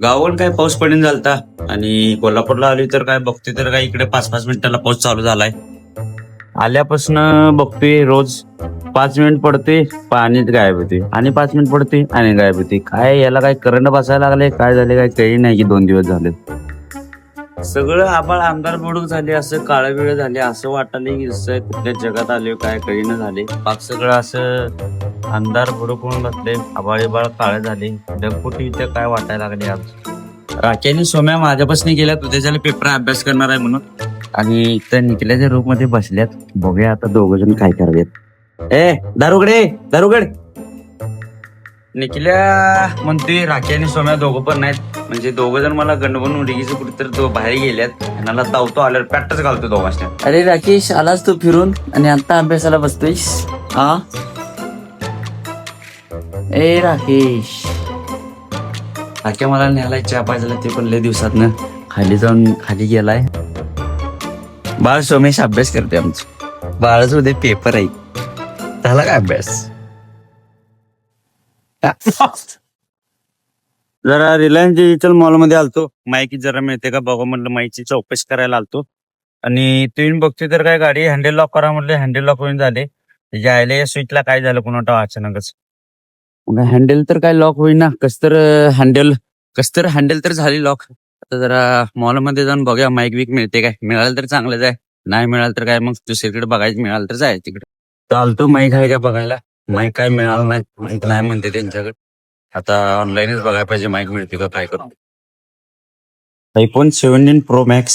गावावर काय पाऊस पडून झालता आणि कोल्हापूरला आली तर काय बघतोय तर काय इकडे 5-5 मिनिटाला पाऊस चालू झालाय. आल्यापासून बघतोय रोज 5 मिनिट पडते पाणीच गायब होते आणि 5 मिनिट पडते आणि गायब होते. काय याला काय करंट बसायला लागले काय झाले काय कळी नाही की 2 दिवस झाले. सगळं आबाळ आमदार बुडूक झाले असं काळं वेळ झाले असं वाटायला की जसं कुठल्या जगात आले काय कळीनं झाले. पाक सगळं असं अंधार बुडूक होऊन बसले आबाळ काळे झाले ढगफुटी इथं काय वाटायला लागले आज. राखी आणि सोम्या माझ्यापासून गेल्यात उद्याच्याला पेपर अभ्यास करणार आहे म्हणून आणि इथं निकल्याच्या रूम मध्ये बसल्यात. बघूया आता दोघ जण काय करावेत. दारुगडे निकल्या म्हणतोय राखी आणि सोम्या दोघं पण नाहीत म्हणजे दोघ जण मला गंडवून उडीचं कुठेतरी तो बाहेर गेल्यात. ह्याला तावतो आल्यावर पॅटच घालतो दोघांच्या. अरे राकेश आलास तू फिरून आणि आता अभ्यासाला बसतोयस हा? ए राकेश राख्या मला न्यायला चहा पाहिजे ते पण लय दिवसातनं खाली जाऊन खाली गेलाय. बाळ सोमेश अभ्यास करते आमचं. बाळच उद्या पेपर आहे. झाला काय अभ्यास? जरा रिलायन्स डिजिटल मॉल मध्ये आलतो. माहिती जरा मिळते का बघा म्हटलं माहितीची चौकशी करायला आलतो आणि तुम्ही बघतोय तर काय गाडी हँडल लॉक करा म्हटलं हँडल लॉक होऊन झाले. त्याच्या आयला या स्विचला काय झालं कोणा अचानकच हँडल तर काय लॉक होईना. कस तर हँडल तर झाली लॉक. आता जरा मॉल मध्ये जाऊन बघूया माईक विक मिळते काय. मिळालं तर चांगलंच आहे नाही मिळालं तर काय मग दुसरीकडे बघायचं मिळालं तर जाय तिकडे. चालतो माईक आहे का बघायला. माईक काय मिळालं नाही माईक नाही म्हणते त्यांच्याकडे. आता ऑनलाईनच बघायला पाहिजे माईक मिळते का काय करू. iPhone 17 Pro Max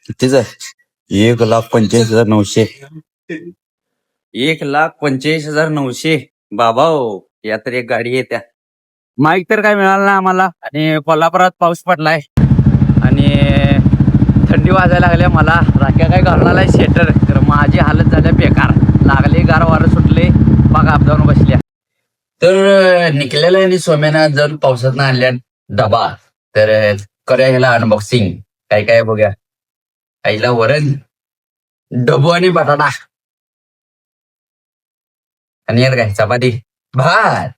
कितीच आहे 1,45,900. 1,45,900 बाबा हो. या तर एक गाडी येत्या. माईक तर काय मिळालं ना आम्हाला आणि कोल्हापुरात पाऊस पडलाय आणि थंडी वाजायला लागल्या मला. राख्या काय घालून आलाय स्वेटर तर माझी हालत झाल्या बेकार. लागले गार वारं सुटले बघा जाऊन बसल्या. तर निकलेला आणि सोम्याना जर पावसात आणल्या डबा तर करूया ह्याला अनबॉक्सिंग. काय काय बघूया. आईला वरण डबू आणि बटाटा आणि यात काय चपाती भात